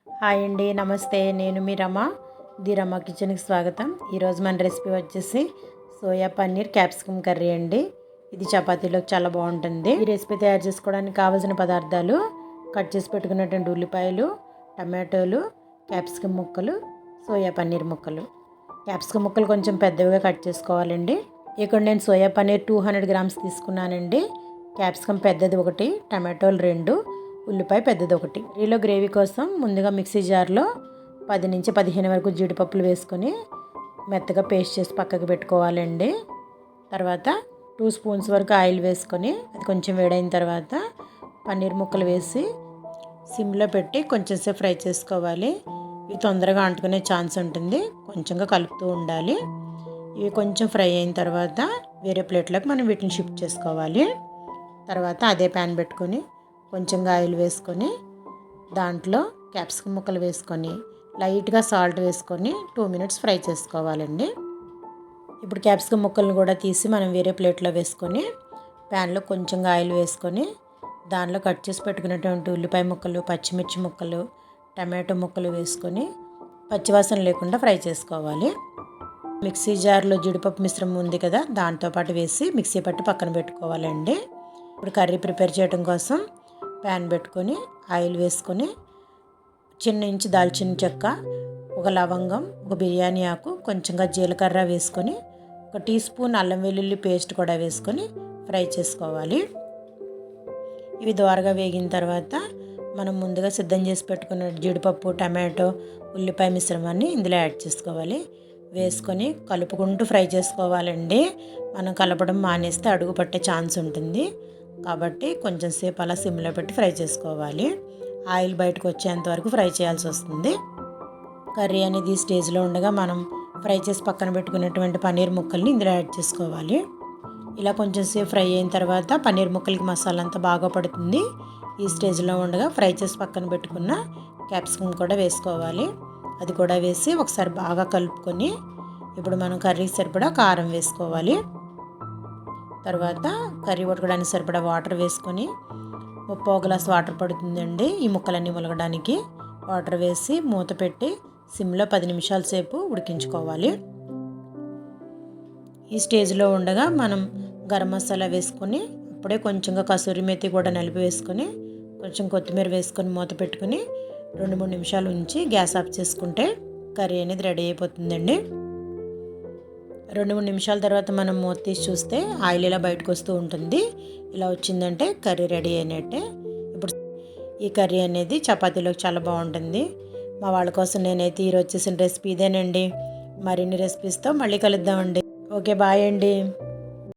Hi అండి, నమస్తే. నేను మీ రమ. ది రమ కిచెన్కి స్వాగతం. ఈరోజు మన రెసిపీ వచ్చేసి సోయా పన్నీర్ క్యాప్సికమ్ కర్రీ అండి. ఇది చపాతీలోకి చాలా బాగుంటుంది. ఈ రెసిపీ తయారు చేసుకోవడానికి కావాల్సిన పదార్థాలు: కట్ చేసి పెట్టుకున్నటువంటి ఉల్లిపాయలు, టమాటోలు, క్యాప్సికమ్ ముక్కలు, సోయా పన్నీర్ ముక్కలు. క్యాప్సికమ్ ముక్కలు కొంచెం పెద్దవిగా కట్ చేసుకోవాలండి. ఇక్కడ నేను సోయా పన్నీర్ 200 గ్రామ్స్ తీసుకున్నానండి. క్యాప్సికమ్ పెద్దది ఒకటి, టమాటోలు 2, ఉల్లిపాయ పెద్దది ఒకటి. కర్రీలో గ్రేవీ కోసం ముందుగా మిక్సీ జార్లో 10 నుంచి 15 వరకు జీడిపప్పులు వేసుకొని మెత్తగా పేస్ట్ చేసి పక్కకు పెట్టుకోవాలండి. తర్వాత 2 స్పూన్స్ వరకు ఆయిల్ వేసుకొని అది కొంచెం వేడైన తర్వాత పన్నీర్ ముక్కలు వేసి సిమ్లో పెట్టి కొంచెం సేపు ఫ్రై చేసుకోవాలి. ఇవి తొందరగా అంటుకునే ఛాన్స్ ఉంటుంది, కొంచెంగా కలుపుతూ ఉండాలి. ఇవి కొంచెం ఫ్రై అయిన తర్వాత వేరే ప్లేట్లోకి మనం వీటిని షిఫ్ట్ చేసుకోవాలి. తర్వాత అదే ప్యాన్ పెట్టుకొని కొంచెంగా ఆయిల్ వేసుకొని దాంట్లో క్యాప్సికమ్ ముక్కలు వేసుకొని లైట్గా సాల్ట్ వేసుకొని 2 మినిట్స్ ఫ్రై చేసుకోవాలండి. ఇప్పుడు క్యాప్సికమ్ ముక్కలను కూడా తీసి మనం వేరే ప్లేట్లో వేసుకొని ప్యాన్లో కొంచెంగా ఆయిల్ వేసుకొని దానిలో కట్ చేసి పెట్టుకున్నటువంటి ఉల్లిపాయ ముక్కలు, పచ్చిమిర్చి ముక్కలు, టమాటో ముక్కలు వేసుకొని పచ్చివాసన లేకుండా ఫ్రై చేసుకోవాలి. మిక్సీ జార్లో జీడిపప్పు మిశ్రమం ఉంది కదా, దాంతోపాటు వేసి మిక్సీ పట్టి పక్కన పెట్టుకోవాలండి. ఇప్పుడు కర్రీ ప్రిపేర్ చేయడం కోసం ప్యాన్ పెట్టుకొని ఆయిల్ వేసుకొని చిన్న ఇంచు దాల్చిన చెక్క, ఒక లవంగం, ఒక బిర్యానీ ఆకు, కొంచెంగా జీలకర్ర వేసుకొని 1 టీ స్పూన్ అల్లం వెల్లుల్లి పేస్ట్ కూడా వేసుకొని ఫ్రై చేసుకోవాలి. ఇవి దోరగా వేగిన తర్వాత మనం ముందుగా సిద్ధం చేసి పెట్టుకున్న జీడిపప్పు, టమాటో, ఉల్లిపాయ మిశ్రమాన్ని ఇందులో యాడ్ చేసుకోవాలి. వేసుకొని కలుపుకుంటూ ఫ్రై చేసుకోవాలండి. మనం కలపడం మానేస్తే అడుగు పట్టే ఛాన్స్ ఉంటుంది కాబట్టి కొంచెం సేపు అలా సిమ్లో పెట్టి ఫ్రై చేసుకోవాలి. ఆయిల్ బయటకు వచ్చేంత వరకు ఫ్రై చేయాల్సి వస్తుంది. కర్రీ అనేది ఈ స్టేజ్లో ఉండగా మనం ఫ్రై చేసి పక్కన పెట్టుకున్నటువంటి పన్నీర్ ముక్కల్ని ఇందులో యాడ్ చేసుకోవాలి. ఇలా కొంచెం సేపు ఫ్రై అయిన తర్వాత పన్నీర్ ముక్కలకి మసాలా అంతా బాగా పడుతుంది. ఈ స్టేజ్లో ఉండగా ఫ్రై చేసి పక్కన పెట్టుకున్న క్యాప్సికమ్ కూడా వేసుకోవాలి. అది కూడా వేసి ఒకసారి బాగా కలుపుకొని ఇప్పుడు మనం కర్రీకి సరిపడా కారం వేసుకోవాలి. తర్వాత కర్రీ ఉడకడానికి సరిపడా వాటర్ వేసుకొని 1/4 గ్లాస్ వాటర్ పడుతుందండి ఈ ముక్కలన్నీ ములగడానికి. వాటర్ వేసి మూత పెట్టి సిమ్లో 10 నిమిషాల సేపు ఉడికించుకోవాలి. ఈ స్టేజ్లో ఉండగా మనం గరం మసాలా వేసుకొని అప్పుడే కొంచెంగా కసూరి మేతి కూడా నలిపి వేసుకొని కొంచెం కొత్తిమీర వేసుకొని మూత పెట్టుకొని 2-3 నిమిషాలు ఉంచి గ్యాస్ ఆఫ్ చేసుకుంటే కర్రీ అనేది రెడీ అయిపోతుందండి. 2-3 నిమిషాల తర్వాత మనం మూత తీసి చూస్తే ఆయిల్ ఇలా బయటకు వస్తూ ఉంటుంది. ఇలా వచ్చిందంటే కర్రీ రెడీ అయినట్టే. ఇప్పుడు ఈ కర్రీ అనేది చపాతీలోకి చాలా బాగుంటుంది. మా వాళ్ళ కోసం నేనైతే ఈరోజు చేసిన రెసిపీ ఇదేనండి. మరిన్ని రెసిపీస్తో మళ్ళీ కలుద్దామండి. ఓకే, బాయ్ అండి.